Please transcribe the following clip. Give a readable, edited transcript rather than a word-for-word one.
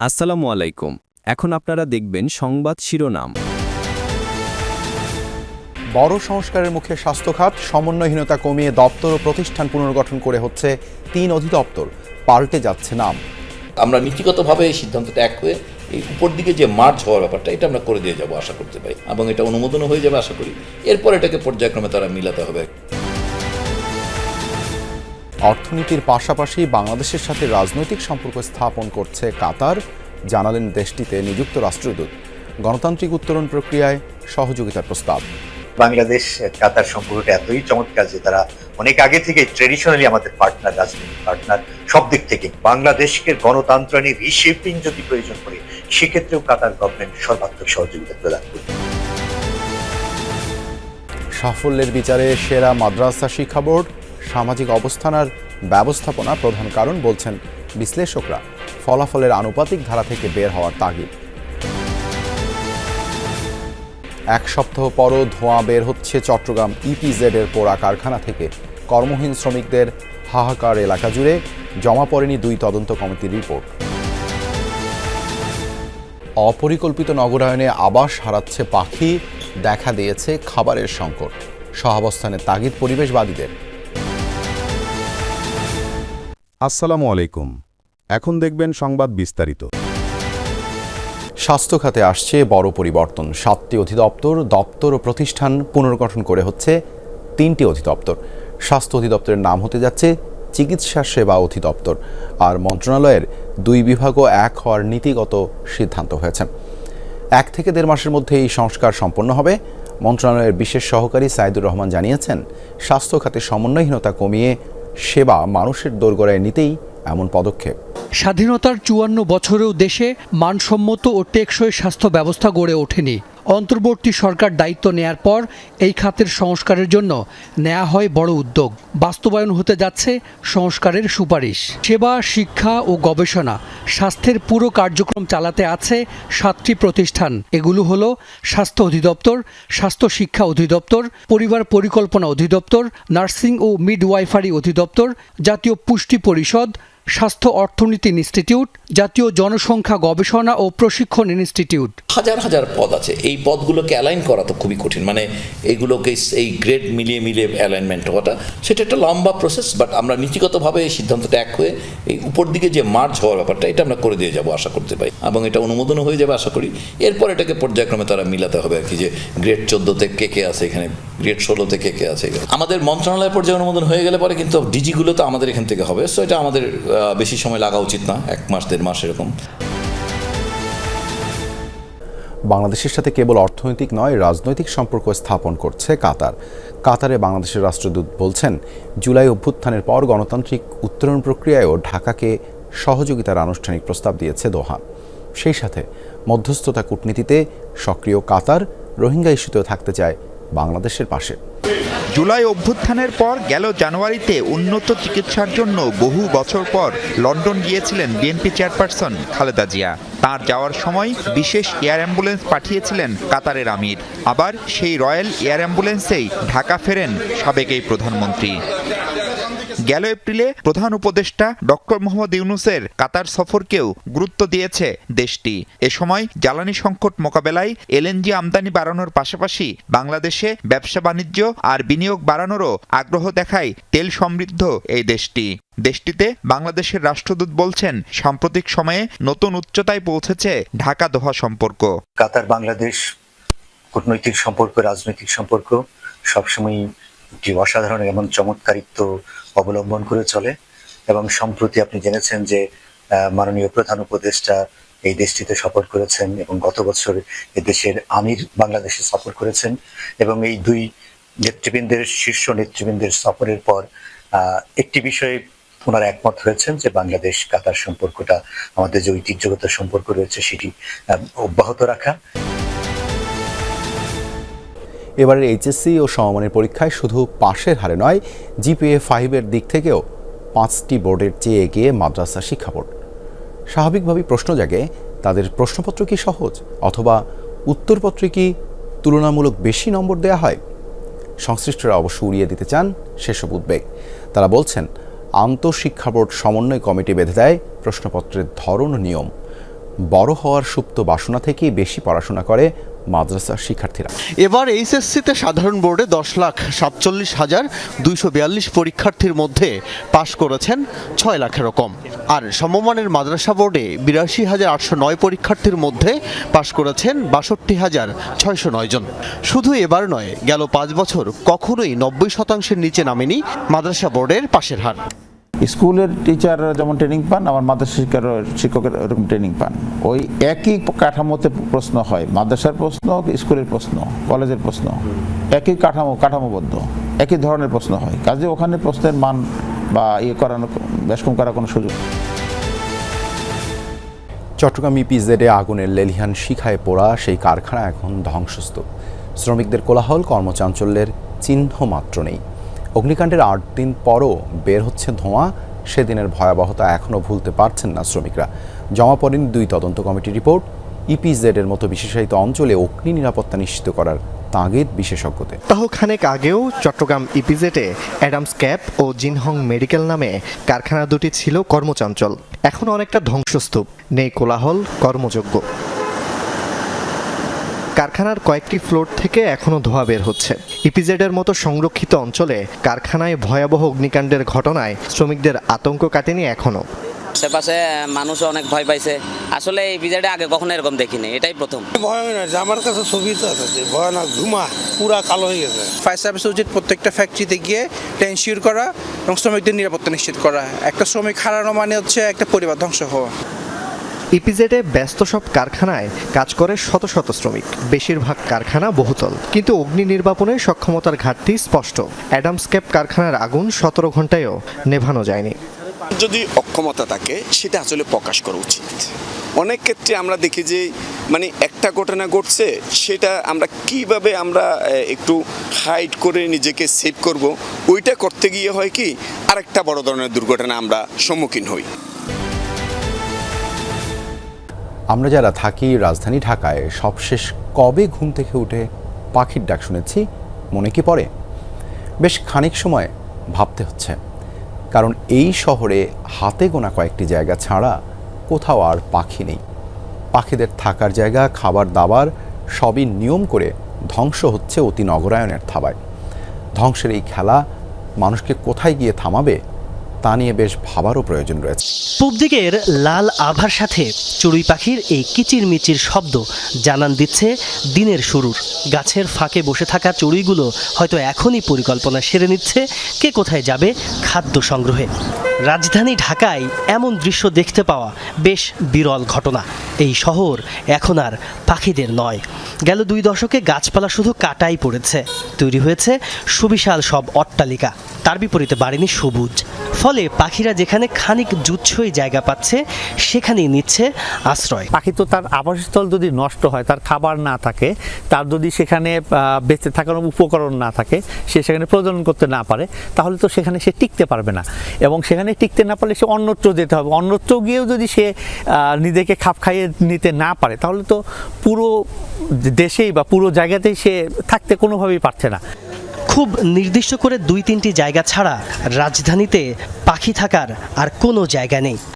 আসসালামু আলাইকুম। এখন আপনারা দেখবেন সংবাদ শিরোনাম। বড় সংস্কারের মুখে স্বাস্থ্য খাত, সমন্বয়হীনতা কমিয়ে দপ্তর ও প্রতিষ্ঠান পুনর্গঠন করে হচ্ছে ৩ অধিদপ্তর, পাল্টে যাচ্ছে নাম। আমরা নীতিগতভাবে এই সিদ্ধান্তটা এক হয়ে এই উপর দিকে যে মার্চ হওয়ার ব্যাপারটা এটা আমরা করে দিয়ে যাব আশা করতে পারি, এবং এটা অনুমোদনও হয়ে যাবে আশা করি। এরপর এটাকে পর্যায়ক্রমে তারা মিলাতে হবে। অর্থনীতির পাশাপাশি বাংলাদেশের সাথে রাজনৈতিক সম্পর্ক স্থাপন করছে কাতার, জানালেন দেশটিতে নিযুক্ত রাষ্ট্রদূত। গণতান্ত্রিক উত্তরণ প্রক্রিয়ায় সহযোগিতার প্রস্তাব। বাংলাদেশ কাতার সম্পর্কটা এতই চমৎকার যে তারা অনেক আগে থেকে ট্রেডিশনালি আমাদের পার্টনার, রাজনৈতিক পার্টনার সব দিক থেকে। বাংলাদেশকে গণতন্ত্র নিয়ে রিশেপিং যদি প্রয়োজন পড়ে সেক্ষেত্রেও কাতার গভর্নমেন্ট সর্বাত্মক সহযোগিতা প্রদান করবে। সাফল্যের বিচারে সেরা মাদ্রাসা শিক্ষা বোর্ড, সামাজিক অবস্থান আর ব্যবস্থাপনা প্রধান কারণ বলছেন বিশ্লেষকরা। ফলাফলের আনুপাতিক ধারা থেকে বের হওয়ার তাগিদ। এক সপ্তাহ পরও ধোঁয়া বের হচ্ছে চট্টগ্রাম ইপিজেড এর পোড়া কারখানা থেকে। কর্মহীন শ্রমিকদের হাহাকার এলাকা জুড়ে, জমা পড়েনি 2 তদন্ত কমিটির রিপোর্ট। অপরিকল্পিত নগরায়নে আবাস হারাচ্ছে পাখি, দেখা দিয়েছে খাবারের সংকট। সহাবস্থানের তাগিদ পরিবেশবাদীদের। আসসালামু আলাইকুম। এখন দেখবেন সংবাদ বিস্তারিত। স্বাস্থ্য খাতে আসছে বড় পরিবর্তন। 7টি অধিদপ্তর, দপ্তর ও প্রতিষ্ঠান পুনর্গঠন করে হচ্ছে 3টি অধিদপ্তর। স্বাস্থ্য অধিদপ্তরের নাম হতে যাচ্ছে চিকিৎসা সেবা অধিদপ্তর, আর মন্ত্রণালয়ের 2 বিভাগও এক হওয়ার নীতিগত সিদ্ধান্ত হয়েছে। 1 থেকে 1.5 মাসের মধ্যে এই সংস্কার সম্পন্ন হবে। মন্ত্রণালয়ের বিশেষ সহকারী সাইদুর রহমান জানিয়েছেন, স্বাস্থ্য খাতে সমন্বয়হীনতা কমিয়ে সেবা মানুষের দোরগোড়ায় নিতেই এমন পদক্ষেপ। স্বাধীনতার 54 বছরেও দেশে মানসম্মত ও টেকসই স্বাস্থ্য ব্যবস্থা গড়ে ওঠেনি। অন্তর্বর্তী সরকার দায়িত্ব নেয়ার পর এই খাতের সংস্কারের জন্য নেওয়া হয় বড় উদ্যোগ। বাস্তবায়ন হতে যাচ্ছে সংস্কারের সুপারিশ। সেবা, শিক্ষা ও গবেষণা, স্বাস্থ্যের পুরো কার্যক্রম চালাতে আছে 7টি প্রতিষ্ঠান। এগুলো হলো স্বাস্থ্য অধিদপ্তর, স্বাস্থ্য শিক্ষা অধিদপ্তর, পরিবার পরিকল্পনা অধিদপ্তর, নার্সিং ও মিডওয়াইফারি অধিদপ্তর, জাতীয় পুষ্টি পরিষদ, স্বাস্থ্য অর্থনীতি ইনস্টিটিউট, জাতীয় জনসংখ্যা গবেষণা ও প্রশিক্ষণ ইনস্টিটিউট। হাজার হাজার পদ আছে, এই পদগুলোকে অ্যালাইন করা তো খুবই কঠিন। মানে এইগুলোকে এই গ্রেড মিলিয়ে অ্যালাইনমেন্ট হওয়াটা সেটা একটা লম্বা প্রসেস, বাট আমরা নীতিগতভাবে এই সিদ্ধান্তটা এক হয়ে এই উপর দিকে যে মার্চ হওয়ার ব্যাপারটা এটা আমরা করে দিয়ে যাব আশা করতে পারি, এবং এটা অনুমোদনও হয়ে যাবে আশা করি। এরপর এটাকে পর্যায়ক্রমে তারা মিলাতে হবে আর কি, যে গ্রেড 14-তে কে আছে এখানে, গ্রেড 16-তে কে আছে। আমাদের মন্ত্রণালয় পর্যায়ে অনুমোদন হয়ে গেলে পরে কিন্তু ডিজিগুলো তো আমাদের এখান থেকে হবে। সো এটা আমাদের বেশি সময় লাগা উচিত না, 1 মাস 1.5 মাস এরকম। বাংলাদেশের সাথে কেবল অর্থনৈতিক নয়, রাজনৈতিক সম্পর্ক স্থাপন করছে কাতার। কাতারে বাংলাদেশের রাষ্ট্রদূত বলছেন, জুলাই অভ্যুত্থানের পর গণতান্ত্রিক উত্তরণ প্রক্রিয়ায়ও ঢাকাকে সহযোগিতার আনুষ্ঠানিক প্রস্তাব দিয়েছে দোহা। সেই সাথে মধ্যস্থতা কূটনীতিতে সক্রিয় কাতার, রোহিঙ্গা ইস্যুতেও থাকতে চায় বাংলাদেশের পাশে। জুলাই অভ্যুত্থানের পর গেল জানুয়ারিতে উন্নত চিকিৎসার জন্য বহু বছর পর লন্ডন গিয়েছিলেন বিএনপি চেয়ারপারসন খালেদা জিয়া। তার যাওয়ার সময় বিশেষ এয়ার অ্যাম্বুলেন্স পাঠিয়েছিলেন কাতারের আমির। আবার সেই রয়্যাল এয়ার অ্যাম্বুলেন্সেই ঢাকা ফেরেন সাবেক এই প্রধানমন্ত্রী। গেল এপ্রিলে প্রধান উপদেষ্টা ডক্টর মোহাম্মদ ইউনূসের কাতার সফরকেও গুরুত্ব দিয়েছে দেশটি। এ সময় জ্বালানি সংকট মোকাবেলায় এলএনজি আমদানি বাড়ানোর পাশাপাশি বাংলাদেশে ব্যবসা বাণিজ্য আর বিনিয়োগ বাড়ানোরও আগ্রহ দেখায় তেল সমৃদ্ধ এই দেশটি। দেশটিতে বাংলাদেশের রাষ্ট্রদূত বলছেন, সাম্প্রতিক সময়ে নতুন উচ্চতায় পৌঁছেছে ঢাকা দোহা সম্পর্ক। কাতার বাংলাদেশ কূটনৈতিক সম্পর্ক, রাজনৈতিক সম্পর্ক সবসময় একটি অসাধারণ এবং চমৎকারিত্ব অবলম্বন করে চলে। এবং সম্প্রতি আপনি জেনেছেন যে মাননীয় প্রধান উপদেষ্টা এই দেশটিতে সফর করেছেন, এবং গত বছর এ দেশের আমির বাংলাদেশে সফর করেছেন। এবং এই 2 নেতৃবৃন্দের, শীর্ষ নেতৃবৃন্দের সফরের পর একটি বিষয়ে ওনারা একমত হয়েছেন যে বাংলাদেশ কাতার সম্পর্কটা, আমাদের যে ঐতিহ্যগত সম্পর্ক রয়েছে সেটি অব্যাহত রাখা। এবারের এইচএসসি ও সমমানের পরীক্ষায় শুধু পাশের হারে নয়, জিপিএ 5-এর দিক থেকেও 5টি বোর্ডের চেয়ে এগিয়ে মাদ্রাসা শিক্ষা বোর্ড। স্বাভাবিকভাবেই প্রশ্ন জাগে, তাদের প্রশ্নপত্র কি সহজ, অথবা উত্তরপত্রে কি তুলনামূলক বেশি নম্বর দেয়া হয়? সংশ্লিষ্টরা অবশ্য উড়িয়ে দিতে চান সেসব উদ্বেগ। তারা বলছেন, আন্তঃশিক্ষা বোর্ড সমন্বয় কমিটি বেঁধে দেয় প্রশ্নপত্রের ধরন ও নিয়ম। বড় হওয়ার সুপ্ত বাসনা থেকেই বেশি পড়াশোনা করে মাদ্রাসার শিক্ষার্থীরা। এবার এইচএসসিতে সাধারণ বোর্ডে 10,47,242 পরীক্ষার্থীর মধ্যে পাশ করেছেন 6 লাখেরও কম, আর সমমানের মাদ্রাসা বোর্ডে 82,809 পরীক্ষার্থীর মধ্যে পাশ করেছেন 62,609 জন। শুধু এবার নয়, গেল 5 বছর কখনোই 90% নিচে নামেনি মাদ্রাসা বোর্ডের পাশের হার। স্কুলের টিচাররা যেমন ট্রেনিং পান, আমার মাদ্রাসা শিক্ষকের এরকম ট্রেনিং পান। ওই একই কাঠামোতে প্রশ্ন হয়, মাদ্রাসার প্রশ্ন, স্কুলের প্রশ্ন, কলেজের প্রশ্ন, একই কাঠামোবদ্ধ, একই ধরনের প্রশ্ন হয়। কাজে ওখানে প্রশ্নের মান বা করানো বেশকম করার কোনো সুযোগ। চট্টগ্রাম ইপিজেডে আগুনের লেলিহান শিখায় পোড়া সেই কারখানা এখন ধ্বংসস্তূপ। শ্রমিকদের কোলাহল, কর্মচাঞ্চল্যের চিহ্ন মাত্র নেই। অগ্নিকাণ্ডের 8 দিন পরও বের হচ্ছে ধোঁয়া। সেদিনের ভয়াবহতা এখনও ভুলতে পারছেন না শ্রমিকরা। জমা পড়েনি 2 তদন্ত কমিটির রিপোর্ট। ইপিজেডের মতো বিশেষায়িত অঞ্চলে অগ্নি নিরাপত্তা নিশ্চিত করার তাগিদ বিশেষজ্ঞদের। খানেক আগেও চট্টগ্রাম ইপিজেডে অ্যাডামস ক্যাপ ও জিনহং মেডিকেল নামে কারখানা দুটি ছিল কর্মচাঞ্চল। এখন অনেকটা ধ্বংসস্তূপ, নেই কোলাহল, কর্মযোগ্য। কারখানার কয়েকটি ফ্লোর থেকে এখনও ধোঁয়া বের হচ্ছে। ইপিজেডের মতো সংরক্ষিত অঞ্চলে কারখানায় ভয়াবহ অগ্নিকাণ্ডের ঘটনায় শ্রমিকদের আতঙ্ক কাটেনি এখনও। আশেপাশে মানুষ অনেক ভয় পাইছে। আসলে এই বিজয়টা আগে কখনো এরকম দেখিনি, এটাই প্রথম। ভয়ানক, আমার কাছে ছবি তো আছে, ভয়ানক ধুমা পুরা কালো হয়ে গেছে। ফায়ার সার্ভিস উচিত প্রত্যেকটা ফ্যাক্টরিতে গিয়ে এনশিওর করা এবং শ্রমিকদের নিরাপত্তা নিশ্চিত করা। একটা শ্রমিক হারানো মানে হচ্ছে একটা পরিবার ধ্বংস হওয়া। ইপিজেডে ব্যস্ত সব কারখানায় কাজ করে শত শত শ্রমিক, বেশিরভাগ কারখানা বহুতল, কিন্তু অগ্নি নির্বাপনের সক্ষমতার ঘাটতি স্পষ্ট। অ্যাডামস ক্যাপ কারখানার আগুন 17 ঘন্টায়ও নেভানো যায়নি। যদি অক্ষমতা থাকে সেটা আসলে প্রকাশ করা উচিত। অনেক ক্ষেত্রে আমরা দেখি যে একটা ঘটনা ঘটছে, সেটা আমরা কিভাবে আমরা একটু হাইড করে নিজেকে সেভ করব, ওইটা করতে গিয়ে হয় কি আরেকটা বড় ধরনের দুর্ঘটনা আমরা সম্মুখীন হই। আমরা যারা থাকি রাজধানী ঢাকায় সবশেষ কবে ঘুম থেকে উঠে পাখির ডাক শুনেছি মনে কি পড়ে? বেশ খানিক সময় ভাবতে হচ্ছে, কারণ এই শহরে হাতে গোনা কয়েকটি জায়গা ছাড়া কোথাও আর পাখি নেই। পাখিদের থাকার জায়গা, খাবার দাবার সবই নিয়ম করে ধ্বংস হচ্ছে অতি নগরায়নের থাবায়। ধ্বংসের এই খেলা মানুষকে কোথায় গিয়ে থামাবে তা নিয়ে বেশ ভাবারও প্রয়োজন রয়েছে। পূব দিকের লাল আভার সাথে চড়ুই পাখির এই কিচিরমিচির শব্দ জানান দিচ্ছে দিনের শুরুর। গাছের ফাঁকে বসে থাকা চড়ুইগুলো হয়তো এখনই পরিকল্পনা সেরে নিচ্ছে কে কোথায় যাবে খাদ্য সংগ্রহে। রাজধানী ঢাকায় এমন দৃশ্য দেখতে পাওয়া বেশ বিরল ঘটনা। এই শহর এখন আর পাখিদের নয়। গেল 2 দশকে গাছপালা শুধু কাটাই পড়েছে, তৈরি হয়েছে সুবিশাল সব অট্টালিকা। তার বিপরীতে বাড়েনি সবুজ। ফলে পাখিরা যেখানে খানিক জুৎসই জায়গা পাচ্ছে সেখানেই নিচ্ছে আশ্রয়। পাখি তো তার আবাসস্থল যদি নষ্ট হয়, তার খাবার না থাকে, তার যদি সেখানে বেঁচে থাকার উপকরণ না থাকে, সে সেখানে প্রজনন করতে না পারে, তাহলে তো সেখানে সে টিকতে পারবে না। এবং সেখানে টিকতে না পারলে সে অন্যত্র যেতে হবে। অন্যত্র গিয়েও যদি সে নিজেকে খাপ খাইয়ে নিতে না পারে, তাহলে তো পুরো দেশেই বা পুরো জায়গাতেই সে থাকতে কোনোভাবেই পারছে না। খুব নির্দিষ্ট করে 2-3টি জায়গা ছাড়া রাজধানীতে পাখি থাকার আর কোনো জায়গা নেই।